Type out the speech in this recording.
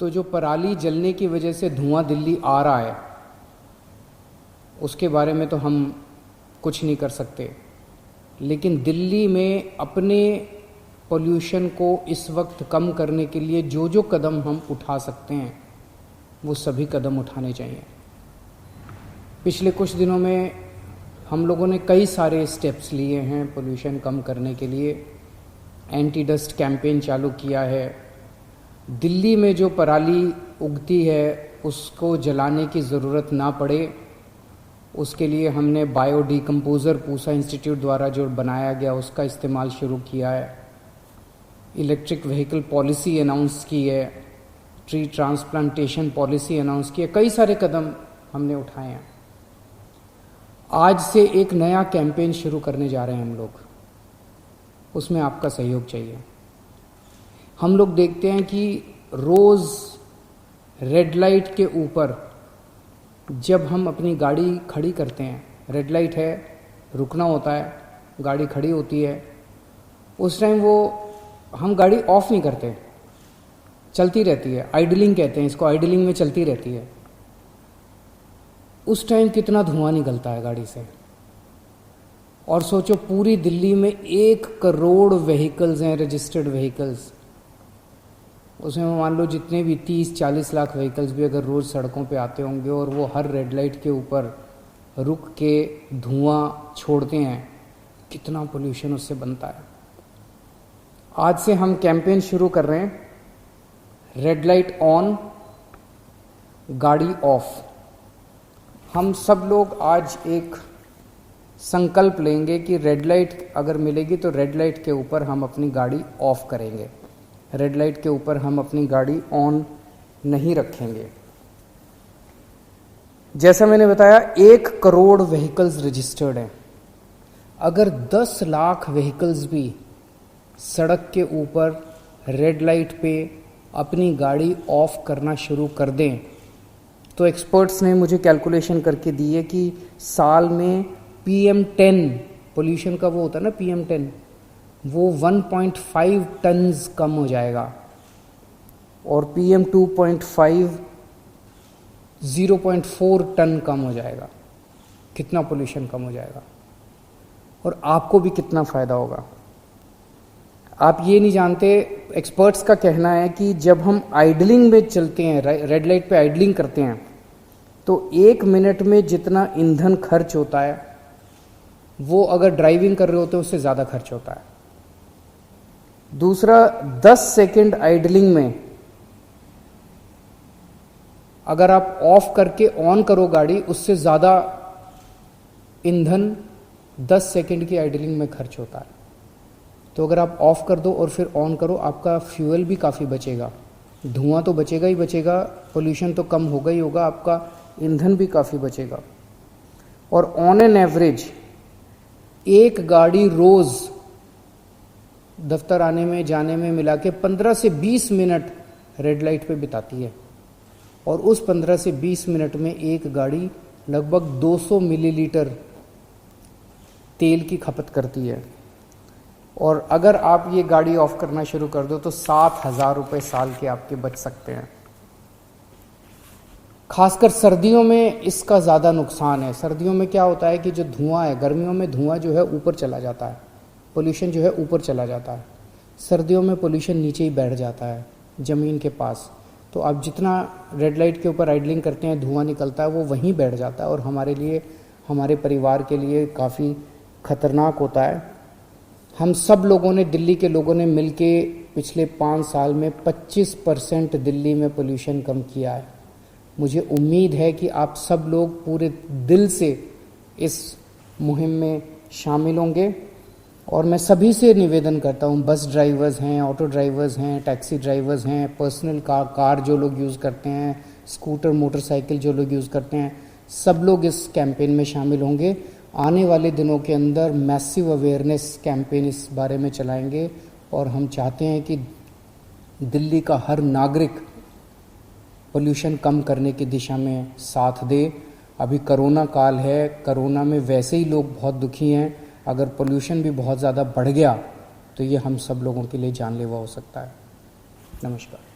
तो जो पराली जलने की वजह से धुआं दिल्ली आ रहा है उसके बारे में तो हम कुछ नहीं कर सकते, लेकिन दिल्ली में अपने पोल्यूशन को इस वक्त कम करने के लिए जो जो कदम हम उठा सकते हैं वो सभी कदम उठाने चाहिए। पिछले कुछ दिनों में हम लोगों ने कई सारे स्टेप्स लिए हैं पोल्यूशन कम करने के लिए। एंटी डस्ट कैंपेन चालू किया है। दिल्ली में जो पराली उगती है उसको जलाने की ज़रूरत ना पड़े उसके लिए हमने बायो डिकम्पोज़र पूसा इंस्टीट्यूट द्वारा जो बनाया गया उसका इस्तेमाल शुरू किया है। इलेक्ट्रिक व्हीकल पॉलिसी अनाउंस की है, ट्री ट्रांसप्लांटेशन पॉलिसी अनाउंस की है, कई सारे कदम हमने उठाए हैं। आज से एक नया कैंपेन शुरू करने जा रहे हैं हम लोग, उसमें आपका सहयोग चाहिए। हम लोग देखते हैं कि रोज़ रेड लाइट के ऊपर जब हम अपनी गाड़ी खड़ी करते हैं, रेड लाइट है, रुकना होता है, गाड़ी खड़ी होती है, उस टाइम वो हम गाड़ी ऑफ नहीं करते, चलती रहती है, आइडलिंग कहते हैं इसको, आइडलिंग में चलती रहती है। उस टाइम कितना धुआं निकलता है गाड़ी से। और सोचो पूरी दिल्ली में 1 करोड़ व्हीकल्स हैं, रजिस्टर्ड व्हीकल्स। उसमें मान लो जितने भी 30-40 लाख व्हीकल्स भी अगर रोज़ सड़कों पे आते होंगे और वो हर रेड लाइट के ऊपर रुक के धुआं छोड़ते हैं, कितना पोल्यूशन उससे बनता है। आज से हम कैंपेन शुरू कर रहे हैं, रेड लाइट ऑन, गाड़ी ऑफ। हम सब लोग आज एक संकल्प लेंगे कि रेड लाइट अगर मिलेगी तो रेड लाइट के ऊपर हम अपनी गाड़ी ऑफ करेंगे, रेड लाइट के ऊपर हम अपनी गाड़ी ऑन नहीं रखेंगे। जैसा मैंने बताया 1 करोड़ व्हीकल्स रजिस्टर्ड हैं। अगर 10 लाख व्हीकल्स भी सड़क के ऊपर रेड लाइट पे अपनी गाड़ी ऑफ करना शुरू कर दें तो एक्सपर्ट्स ने मुझे कैलकुलेशन करके दी है कि साल में PM10 पोल्यूशन का वो होता है ना PM10, वो 1.5 टन्स कम हो जाएगा और PM2.5 0.4 टन कम हो जाएगा। कितना पोल्यूशन कम हो जाएगा और आपको भी कितना फ़ायदा होगा। आप ये नहीं जानते, एक्सपर्ट्स का कहना है कि जब हम आइडलिंग में चलते हैं, रेड लाइट पे आइडलिंग करते हैं, तो 1 मिनट में जितना ईंधन खर्च होता है वो अगर ड्राइविंग कर रहे होते हैं उससे ज़्यादा खर्च होता है। दूसरा, 10 सेकंड आइडलिंग में अगर आप ऑफ करके ऑन करो गाड़ी, उससे ज़्यादा ईंधन 10 सेकंड की आइडलिंग में खर्च होता है। तो अगर आप ऑफ कर दो और फिर ऑन करो, आपका फ्यूल भी काफ़ी बचेगा, धुआं तो बचेगा ही बचेगा, पोल्यूशन तो कम होगा ही होगा, आपका ईंधन भी काफ़ी बचेगा। और ऑन एन एवरेज एक गाड़ी रोज़ दफ्तर आने में जाने में मिला के 15 से 20 मिनट रेड लाइट पे बिताती है और उस 15 से 20 मिनट में एक गाड़ी लगभग 200 मिलीलीटर तेल की खपत करती है। और अगर आप ये गाड़ी ऑफ करना शुरू कर दो तो 7,000 रुपये साल के आपके बच सकते हैं। खासकर सर्दियों में इसका ज़्यादा नुकसान है। सर्दियों में क्या होता है कि जो धुआं है, गर्मियों में धुआं जो है ऊपर चला जाता है, पोल्यूशन जो है ऊपर चला जाता है, सर्दियों में पोल्यूशन नीचे ही बैठ जाता है ज़मीन के पास। तो आप जितना रेड लाइट के ऊपर आइडलिंग करते हैं, धुआं निकलता है वो वहीं बैठ जाता है और हमारे लिए, हमारे परिवार के लिए काफ़ी खतरनाक होता है। हम सब लोगों ने, दिल्ली के लोगों ने मिलके पिछले 5 साल में 25% दिल्ली में पोल्यूशन कम किया है। मुझे उम्मीद है कि आप सब लोग पूरे दिल से इस मुहिम में शामिल होंगे। और मैं सभी से निवेदन करता हूँ, बस ड्राइवर्स हैं, ऑटो ड्राइवर्स हैं, टैक्सी ड्राइवर्स हैं, पर्सनल कार जो लोग यूज़ करते हैं, स्कूटर मोटरसाइकिल जो लोग यूज़ करते हैं, सब लोग इस कैंपेन में शामिल होंगे। आने वाले दिनों के अंदर मैसिव अवेयरनेस कैंपेन इस बारे में चलाएंगे और हम चाहते हैं कि दिल्ली का हर नागरिक पोल्यूशन कम करने की दिशा में साथ दे। अभी कोरोना काल है, कोरोना में वैसे ही लोग बहुत दुखी हैं, अगर पोल्यूशन भी बहुत ज़्यादा बढ़ गया तो ये हम सब लोगों के लिए जानलेवा हो सकता है। नमस्कार।